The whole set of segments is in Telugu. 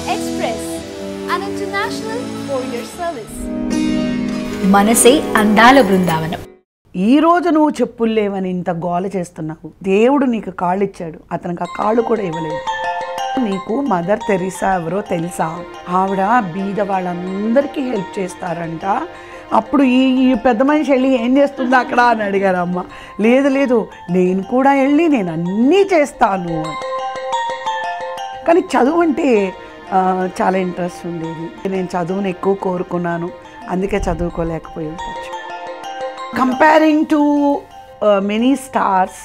Express, an international courier service. మనసే అందాల బృందావనం. ఈ రోజు నువ్వు చెప్పులు లేవని ఇంత గోల చేస్తున్నావు. దేవుడు నీకు కాళ్ళు ఇచ్చాడు, అతనికి ఆ కాళ్ళు కూడా ఇవ్వలేదు. నీకు మదర్ తెరీసా ఎవరో తెలుసా? ఆవిడ బీద వాళ్ళందరికీ హెల్ప్ చేస్తారంట. అప్పుడు ఈ పెద్ద మనిషి వెళ్ళి ఏం చేస్తుందో అక్కడ అని అడిగారు అమ్మ. లేదు నేను కూడా వెళ్ళి నేను అన్నీ చేస్తాను. కానీ చదువు అంటే చాలా ఇంట్రెస్ట్ ఉండేది. నేను చదువుని ఎక్కువ కోరుకున్నాను, అందుకే చదువుకోలేకపోయి ఉండొచ్చు. Comparing to many stars,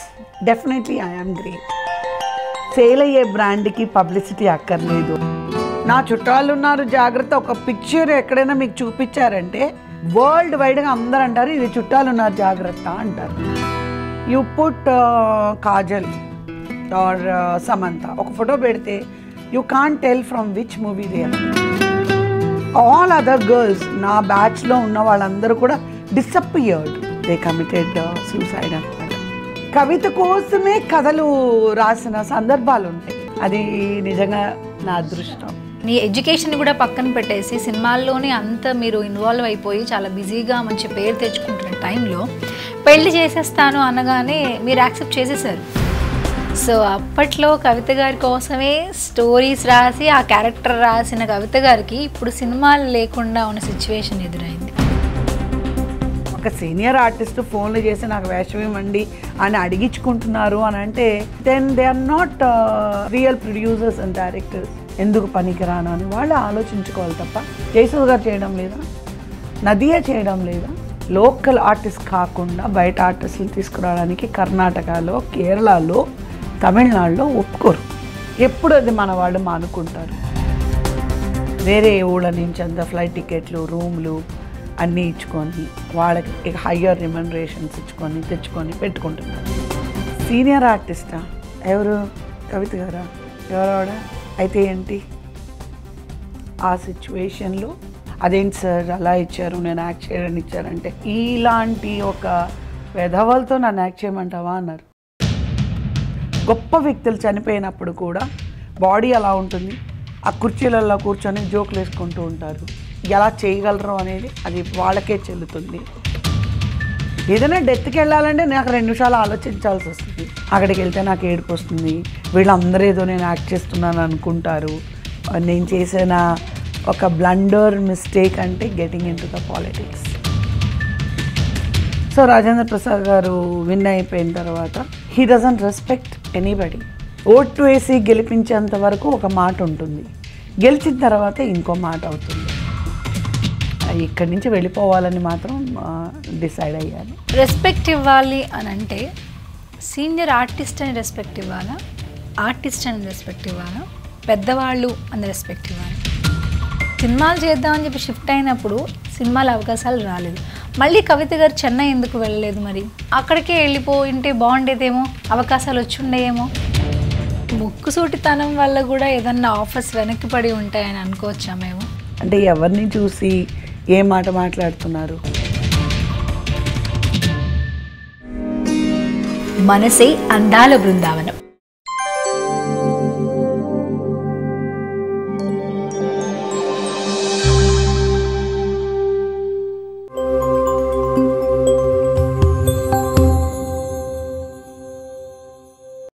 definitely I'm great. Sale అయ్యే బ్రాండ్కి పబ్లిసిటీ అక్కర్లేదు. నా చుట్టాలు ఉన్నారు జాగ్రత్త, ఒక పిక్చర్ ఎక్కడైనా మీకు చూపించారంటే వరల్డ్ వైడ్గా అందరూ అంటారు ఇది చుట్టాలు ఉన్నారు జాగ్రత్త అంటారు. You put Kajal or Samantha ఒక ఫోటో పెడితే you can't tell from which movie they are. All other girls నా బ్యాచ్లో ఉన్న వాళ్ళందరూ కూడా డిసప్పియర్డ్, దే కమిటెడ్ సూసైడ్ అనమాట. కవిత కోసమే కథలు రాసిన సందర్భాలు ఉంటాయి. అది నిజంగా నా అదృష్టం. నీ ఎడ్యుకేషన్ కూడా పక్కన పెట్టేసి సినిమాల్లోనే అంత మీరు ఇన్వాల్వ్ అయిపోయి చాలా బిజీగా మంచి పేరు తెచ్చుకుంటున్న టైంలో పెళ్లి చేసేస్తాను అనగానే మీరు యాక్సెప్ట్ చేసేసారు. సో అప్పట్లో కవిత గారి కోసమే స్టోరీస్ రాసి ఆ క్యారెక్టర్ రాసిన కవిత గారికి ఇప్పుడు సినిమాలు లేకుండా ఉన్న సిచ్యువేషన్ ఎదురైంది. ఒక సీనియర్ ఆర్టిస్ట్ ఫోన్లు చేసి నాకు వేషం ఇవ్వండి అని అడిగించుకుంటున్నారు అని అంటే then they are not real producers and directors. ఎందుకు పనికిరాను అని వాళ్ళు ఆలోచించుకోవాలి తప్ప జయసూద్ గారు చేయడం లేదా, నదియా చేయడం లేదా? లోకల్ ఆర్టిస్ట్ కాకుండా బయట ఆర్టిస్టులు తీసుకురావడానికి కర్ణాటకలో, కేరళలో, తమిళనాడులో ఒప్పుకోరు. ఎప్పుడు అది మన వాళ్ళు మానుకుంటారు. వేరే ఊళ్ళ నుంచి అంత ఫ్లైట్ టికెట్లు, రూమ్లు అన్నీ ఇచ్చుకొని వాళ్ళకి హయ్యర్ రిమ్యునరేషన్స్ ఇచ్చుకొని తెచ్చుకొని పెట్టుకుంటున్నారు. సీనియర్ ఆర్టిస్టా ఎవరు? కవిత గారా? ఎవరావిడ? అయితే ఏంటి ఆ సిచ్యువేషన్లో అదేంటి సార్ అలా ఇచ్చారు, నేను యాక్ట్ చేయడానికి ఇచ్చారంటే ఇలాంటి ఒక వెధవలతో నన్ను యాక్ట్ చేయమంటావా అన్నారు. గొప్ప వ్యక్తులు చనిపోయినప్పుడు కూడా బాడీ అలా ఉంటుంది, ఆ కుర్చీలలో కూర్చొని జోకులు వేసుకుంటూ ఉంటారు. ఎలా చేయగలరు అనేది అది వాళ్ళకే చెల్లుతుంది. ఏదైనా డెత్కి వెళ్ళాలంటే నాకు 2 నిమిషాలు ఆలోచించాల్సి వస్తుంది. అక్కడికి వెళ్తే నాకు ఏడుపు వస్తుంది. వీళ్ళందరూ ఏదో నేను యాక్ట్ చేస్తున్నాను అనుకుంటారు. నేను చేసిన ఒక బ్లండర్ మిస్టేక్ అంటే getting in to the politics. So Rajendra Prasad గారు విన్ అయిపోయిన తర్వాత he doesn't respect anybody. Vote వేసి గెలిపించేంత వరకు ఒక మాట ఉంటుంది, గెలిచిన తర్వాత ఇంకో మాట అవుతుంది. ఇక్కడి నుంచి వెళ్ళిపోవాలని మాత్రం డిసైడ్ అయ్యాను. రెస్పెక్ట్ ఇవ్వాలి అని అంటే సీనియర్ ఆర్టిస్ట్ అని రెస్పెక్ట్ ఇవ్వాలా, ఆర్టిస్ట్ అని రెస్పెక్ట్ ఇవ్వాలా, పెద్దవాళ్ళు అని రెస్పెక్ట్ ఇవ్వాలి? సినిమాలు చేద్దామని చెప్పి షిఫ్ట్ అయినప్పుడు సినిమాల అవకాశాలు రాలేదు. మళ్ళీ కవిత గారు చెన్నై ఎందుకు వెళ్ళలేదు? మరి అక్కడికే వెళ్ళిపోయింటే బాగుండేదేమో, అవకాశాలు వచ్చి ఉండేయేమో. ముక్కుసూటితనం వల్ల కూడా ఏదన్నా ఆఫర్స్ వెనక్కి పడి ఉంటాయని అనుకోవచ్చా మేము? అంటే ఎవరిని చూసి ఏ మాట మాట్లాడుతున్నారు? మనసే అందాల బృందావనం.